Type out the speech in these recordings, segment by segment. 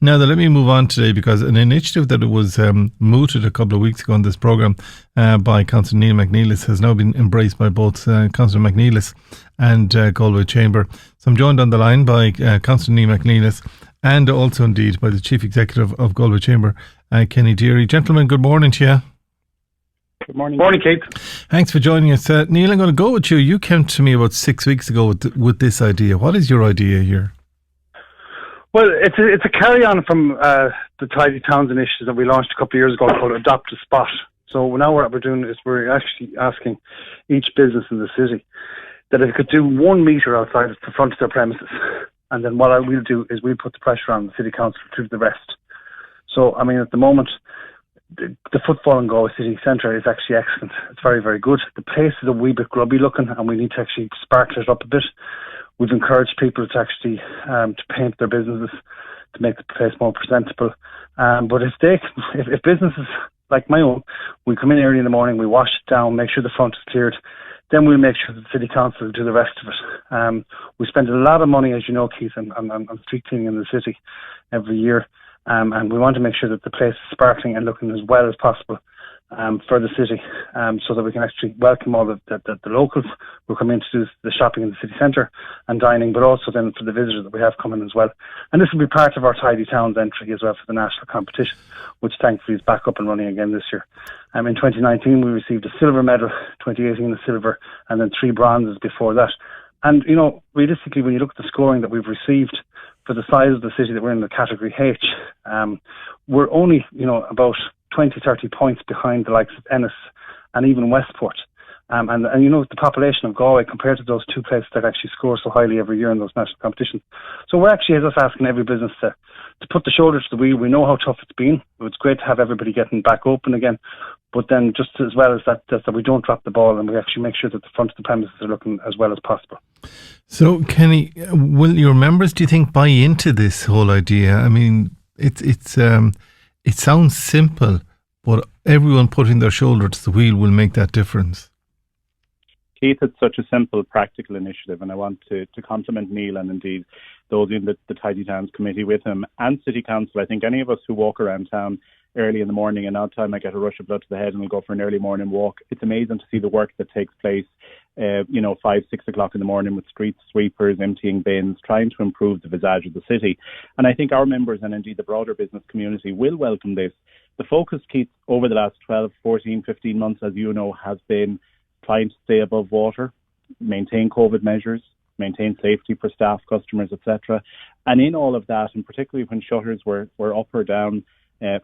Now, let me move on today because an initiative that was mooted a couple of weeks ago on this programme by Councillor Neil McNeilis has now been embraced by both Councillor McNeilis and Galway Chamber. So I'm joined on the line by Councillor Neil McNeilis and also indeed by the Chief Executive of Galway Chamber, Kenny Deary. Gentlemen, good morning to you. Good morning. Morning, Keith. Thanks for joining us. Neil, I'm going to go with you. You came to me about 6 weeks ago with this idea. What is your idea here? Well, it's a carry-on from the Tidy Towns initiative that we launched a couple of years ago called Adopt a Spot. So now what we're doing is we're actually asking each business in the city that if it could do 1 metre outside the front of their premises, and then what we'll do is we'll put the pressure on the City Council to do the rest. So, I mean, at the moment, the footfall in Galway City Centre is actually excellent. It's very, very good. The place is a wee bit grubby looking and we need to actually sparkle it up a bit. We've encouraged people to actually to paint their businesses to make the place more presentable. But if businesses like my own, we come in early in the morning, we wash it down, make sure the front is cleared, then we'll make sure that the City Council will do the rest of it. We spend a lot of money, as you know, Keith, on street cleaning in the city every year. And we want to make sure that the place is sparkling and looking as well as possible for the city, so that we can actually welcome all the locals who come in to do the shopping in the city centre and dining, but also then for the visitors that we have coming as well. And this will be part of our Tidy Towns entry as well for the national competition, which thankfully is back up and running again this year. In 2019 we received a silver medal, 2018 a silver, and then 3 bronzes before that. And, you know, realistically, when you look at the scoring that we've received for the size of the city that we're in, the category H, we're only, about 20, 30 points behind the likes of Ennis and even Westport. And the population of Galway compared to those two places that actually score so highly every year in those national competitions. So we're actually just asking every business to put the shoulder to the wheel. We know how tough it's been. It's great to have everybody getting back open again. But then just as well as that we don't drop the ball and we actually make sure that the front of the premises are looking as well as possible. So, Kenny, will your members, do you think, buy into this whole idea? I mean, it sounds simple, but everyone putting their shoulder to the wheel will make that difference. Keith, it's such a simple, practical initiative, and I want to compliment Neil and indeed those in the Tidy Towns Committee with him and City Council. I think any of us who walk around town early in the morning, and all the time I get a rush of blood to the head and we'll go for an early morning walk. It's amazing to see the work that takes place, 5, 6 o'clock in the morning with street sweepers, emptying bins, trying to improve the visage of the city. And I think our members and indeed the broader business community will welcome this. The focus, Keith, over the last 12, 14, 15 months, as you know, has been trying to stay above water, maintain COVID measures, maintain safety for staff, customers, etc. And in all of that, and particularly when shutters were up or down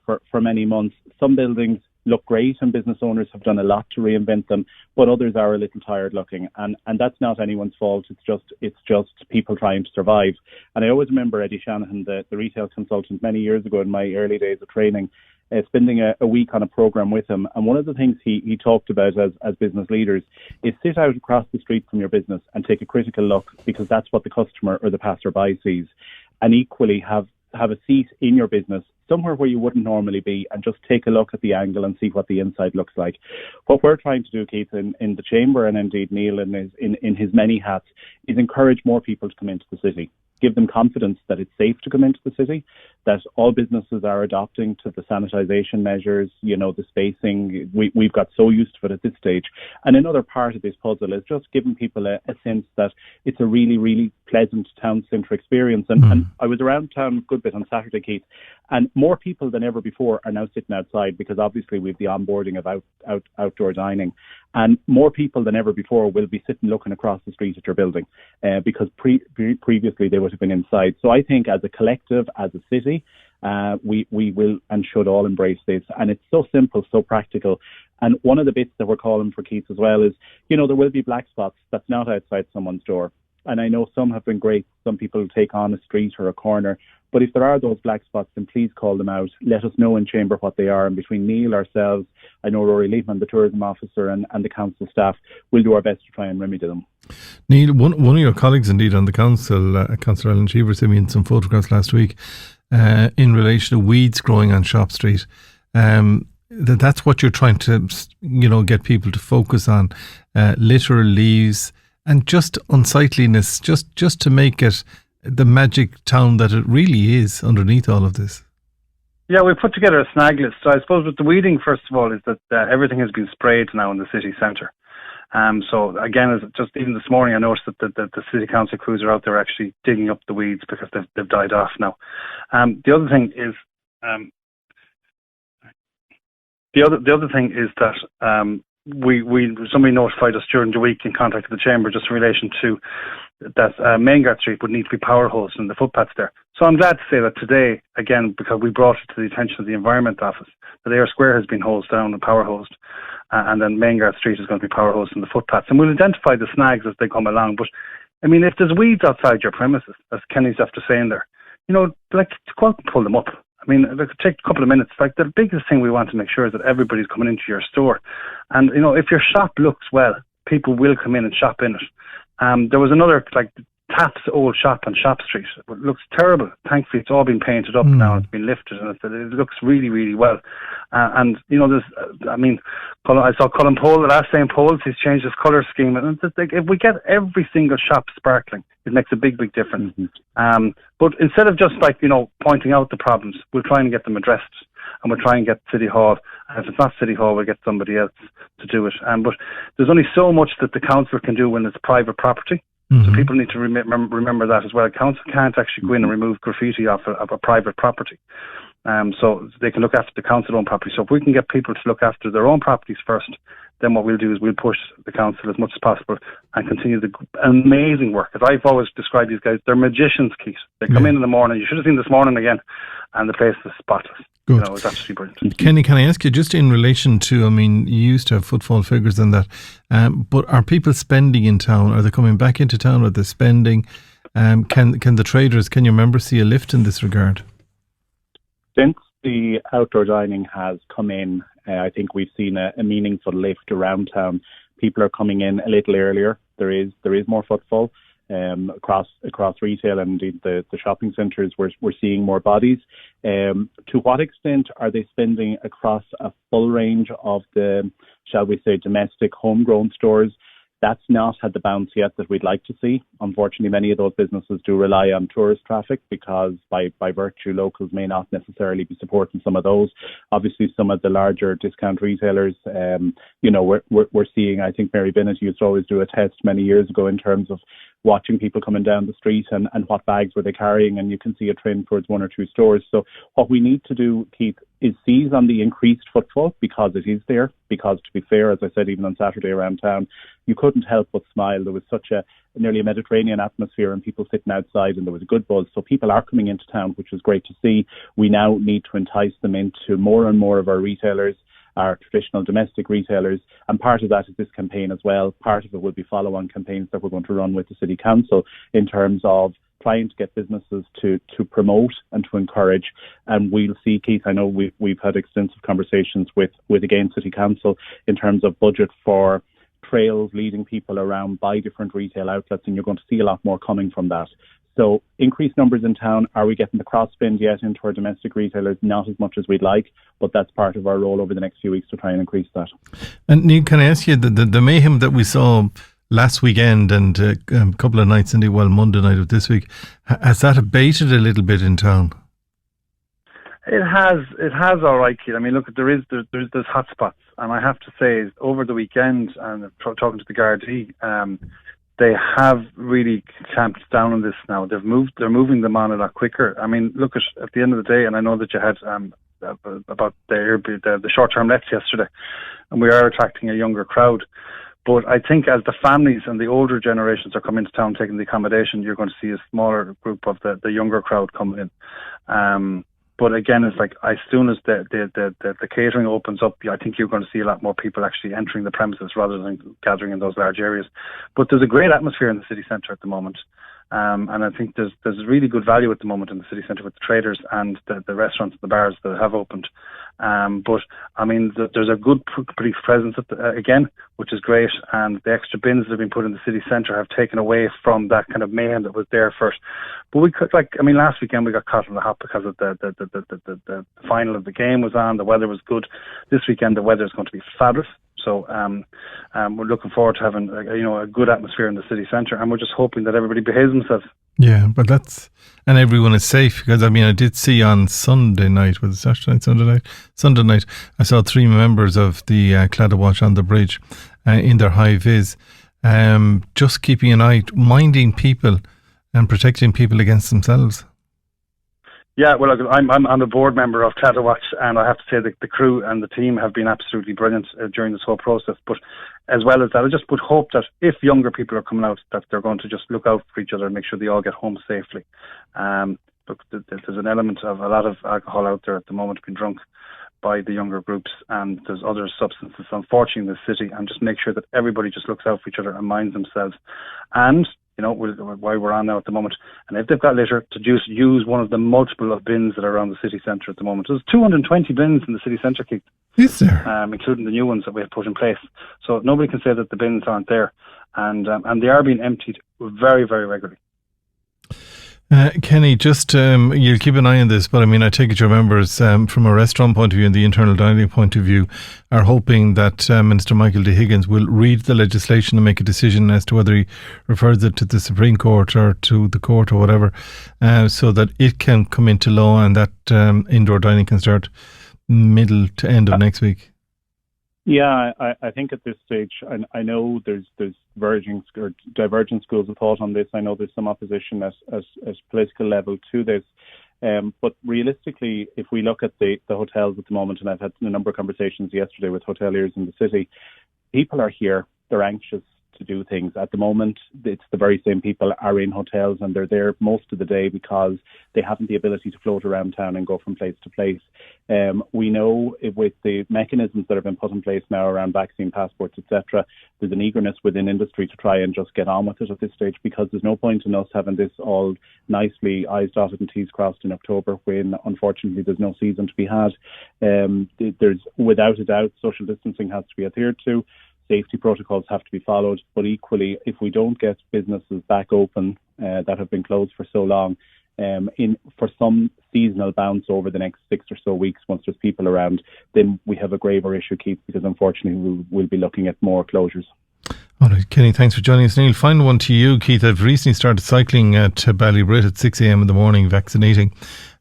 for many months, some buildings look great and business owners have done a lot to reinvent them, but others are a little tired looking. And that's not anyone's fault. It's just people trying to survive. And I always remember Eddie Shanahan, the retail consultant, many years ago in my early days of training, spending a week on a programme with him. And one of the things he talked about as business leaders is sit out across the street from your business and take a critical look, because that's what the customer or the passerby sees. And equally have a seat in your business somewhere where you wouldn't normally be and just take a look at the angle and see what the inside looks like. What we're trying to do, Keith, in the Chamber, and indeed Neil in his many hats, is encourage more people to come into the city. Give them confidence that it's safe to come into the city, that all businesses are adopting to the sanitisation measures, the spacing. We've got so used to it at this stage. And another part of this puzzle is just giving people a sense that it's a really, really pleasant town centre experience. And I was around town a good bit on Saturday, Keith, and more people than ever before are now sitting outside, because obviously we've the onboarding of outdoor dining. And more people than ever before will be sitting looking across the street at your building, because previously they would have been inside. So I think as a collective, as a city, we will and should all embrace this. And it's so simple, so practical. And one of the bits that we're calling for, Keith, as well is, there will be black spots that's not outside someone's door. And I know some have been great. Some people take on a street or a corner. But if there are those black spots, then please call them out. Let us know in Chamber what they are. And between Neil, ourselves, I know Rory Leitman, the tourism officer, and the council staff, we'll do our best to try and remedy them. Neil, one of your colleagues indeed on the council, Councillor Ellen Cheever, sent me in some photographs last week in relation to weeds growing on Shop Street. That's what you're trying to, get people to focus on, litter, leaves, and just unsightliness, just to make it the magic town that it really is underneath all of this? Yeah, we put together a snag list. So I suppose with the weeding, first of all, is that everything has been sprayed now in the city centre. So again, just even this morning, I noticed that the city council crews are out there actually digging up the weeds because they've died off now. The other thing is that somebody notified us during the week and contacted the chamber just in relation to that Maingard Street would need to be power hosed and the footpaths there. So I'm glad to say that today, again, because we brought it to the attention of the Environment Office, that Ayr Square has been hosed down and power hosed, and then Maingard Street is going to be power hosed and the footpaths. And we'll identify the snags as they come along. But I mean, if there's weeds outside your premises, as Kenny's after saying there, like, go out and pull them up. I mean, it could take a couple of minutes. Like, the biggest thing we want to make sure is that everybody's coming into your store. And, if your shop looks well, people will come in and shop in it. There was another, like, Taft's old shop on Shop Street. It looks terrible. Thankfully, it's all been painted up now. It's been lifted, and it looks really, really well. And there's, I saw Colin Pole, the last St. Paul's, he's changed his colour scheme. And it's like, if we get every single shop sparkling, it makes a big, big difference. But instead of just pointing out the problems, we'll try and get them addressed, and we'll try and get City Hall. And if it's not City Hall, we'll get somebody else to do it. But there's only so much that the council can do when it's private property. So people need to remember that as well. Council can't actually go in and remove graffiti off a private property. So they can look after the council-owned property. So if we can get people to look after their own properties first, then what we'll do is we'll push the council as much as possible and continue the amazing work. As I've always described these guys, they're magicians, Keith. They come in the morning. You should have seen this morning again, and the place is spotless. Good. It's absolutely brilliant. Kenny, can I ask you, just in relation to, you used to have footfall figures and that, but are people spending in town? Are they coming back into town? Are they spending? Can the traders, can your members see a lift in this regard? Since the outdoor dining has come in, I think we've seen a meaningful lift around town. People are coming in a little earlier. There is more footfall across retail, and indeed the shopping centres. We're seeing more bodies. To what extent are they spending across a full range of the, shall we say, domestic homegrown stores? That's not had the bounce yet that we'd like to see. Unfortunately, many of those businesses do rely on tourist traffic because by virtue, locals may not necessarily be supporting some of those. Obviously, some of the larger discount retailers, we're seeing, I think Mary Bennett used to always do a test many years ago in terms of watching people coming down the street and what bags were they carrying, and you can see a trend towards one or two stores. So what we need to do, Keith, is seize on the increased footfall because it is there. Because to be fair, as I said, even on Saturday around town, you couldn't help but smile. There was such nearly a Mediterranean atmosphere and people sitting outside, and there was a good buzz. So people are coming into town, which is great to see. We now need to entice them into more and more of our retailers, our traditional domestic retailers, and part of that is this campaign as well. Part of it will be follow-on campaigns that we're going to run with the City Council in terms of trying to get businesses to promote and to encourage. And we'll see, Keith, I know we've had extensive conversations with again City Council in terms of budget for trails leading people around by different retail outlets, and you're going to see a lot more coming from that. So increased numbers in town. Are we getting the cross-spend yet into our domestic retailers? Not as much as we'd like, but that's part of our role over the next few weeks to try and increase that. And Neil, can I ask you, the mayhem that we saw last weekend and a couple of nights into, Monday night of this week, has that abated a little bit in town? It has all right, Keith. I mean, look, there's hot spots, and I have to say, over the weekend, and talking to the Gardaí, they have really clamped down on this now. They're moving them on a lot quicker. I mean, look, at the end of the day, and I know that you had about the short-term lets yesterday, and we are attracting a younger crowd. But I think as the families and the older generations are coming to town taking the accommodation, you're going to see a smaller group of the younger crowd coming in. But again, it's like as soon as the catering opens up, I think you're going to see a lot more people actually entering the premises rather than gathering in those large areas. But there's a great atmosphere in the city centre at the moment. And I think there's really good value at the moment in the city centre with the traders and the restaurants and the bars that have opened. But I mean, there's a good police presence again, which is great. And the extra bins that have been put in the city centre have taken away from that kind of mayhem that was there first. But we could, last weekend we got caught in the hot because of the final of the game was on. The weather was good. This weekend the weather is going to be fabulous. So we're looking forward to having a good atmosphere in the city centre, and we're just hoping that everybody behaves themselves. Yeah, but and everyone is safe, because I did see on Sunday night, was it Saturday night, Sunday night, I saw 3 members of the Claddagh Watch on the bridge in their high vis, just keeping an eye, minding people and protecting people against themselves. Yeah, well, I'm a board member of Claddagh Watch, and I have to say that the crew and the team have been absolutely brilliant during this whole process. But as well as that, I just would hope that if younger people are coming out, that they're going to just look out for each other and make sure they all get home safely. Look, there's an element of a lot of alcohol out there at the moment being drunk by the younger groups, and there's other substances, unfortunately, in the city, and just make sure that everybody just looks out for each other and minds themselves. And why we're on now at the moment. And if they've got litter, to just use one of the multiple of bins that are around the city centre at the moment. There's 220 bins in the city centre, Keith. Is there? Including the new ones that we have put in place. So nobody can say that the bins aren't there. And they are being emptied very, very regularly. Kenny, just you'll keep an eye on this, but I take it your members, from a restaurant point of view and the internal dining point of view, are hoping that Minister Michael D. Higgins will read the legislation and make a decision as to whether he refers it to the Supreme Court or to the court or whatever, so that it can come into law and that indoor dining can start middle to end of next week. Yeah, I think at this stage, I know there's divergent schools of thought on this. I know there's some opposition at political level to this. But realistically, if we look at the hotels at the moment, and I've had a number of conversations yesterday with hoteliers in the city, people are here. They're anxious to do things. At the moment, it's the very same people are in hotels, and they're there most of the day because they haven't the ability to float around town and go from place to place. We know with the mechanisms that have been put in place now around vaccine passports, etc., there's an eagerness within industry to try and just get on with it at this stage, because there's no point in us having this all nicely I's dotted and T's crossed in October when unfortunately there's no season to be had. There's, without a doubt, social distancing has to be adhered to. Safety protocols have to be followed, but equally, if we don't get businesses back open that have been closed for so long, for some seasonal bounce over the next 6 or so weeks, once there's people around, then we have a graver issue, Keith, because unfortunately we'll be looking at more closures. All right, Kenny, thanks for joining us. Neil, final one to you, Keith. I've recently started cycling at Ballybrit at 6 a.m. in the morning, vaccinating.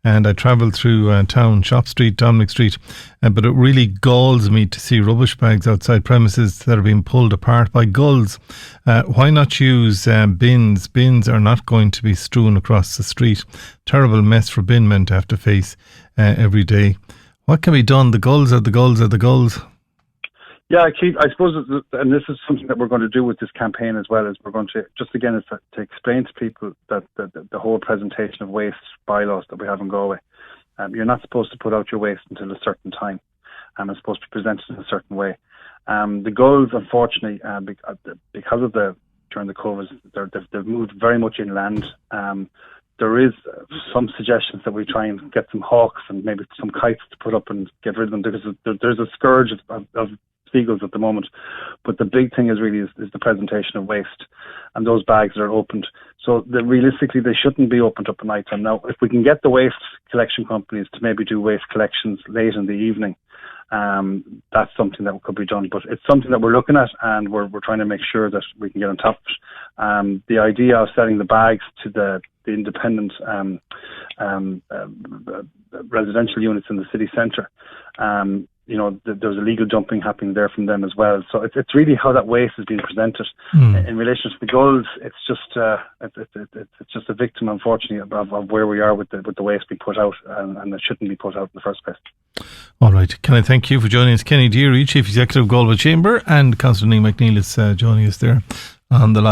And I travelled through town, Shop Street, Dominic Street, but it really galls me to see rubbish bags outside premises that are being pulled apart by gulls. Why not use bins? Bins are not going to be strewn across the street. Terrible mess for bin men to have to face every day. What can be done? The gulls are the gulls are the gulls. Yeah, Keith, I suppose, and this is something that we're going to do with this campaign as well, is we're going to, just again, is to explain to people that the whole presentation of waste bylaws that we have in Galway, you're not supposed to put out your waste until a certain time, and it's supposed to be presented in a certain way. The gulls, unfortunately, because of during the COVID, they've moved very much inland. There is some suggestions that we try and get some hawks and maybe some kites to put up and get rid of them, because there's a scourge of seagulls at the moment. But the big thing is the presentation of waste and those bags that are opened. So realistically, they shouldn't be opened up at night time. Now, if we can get the waste collection companies to maybe do waste collections late in the evening, that's something that could be done. But it's something that we're looking at, and we're trying to make sure that we can get on top of it. The idea of selling the bags to the independent residential units in the city centre, there's illegal dumping happening there from them as well. So it's really how that waste is being presented. In relation to the gulls, it's just a victim, unfortunately, of where we are with the waste being put out, and it shouldn't be put out in the first place. All right. Can I thank you for joining us, Kenny Deary, Chief Executive of Galway Chamber, and Councillor Niamh McNeill is joining us there on the line.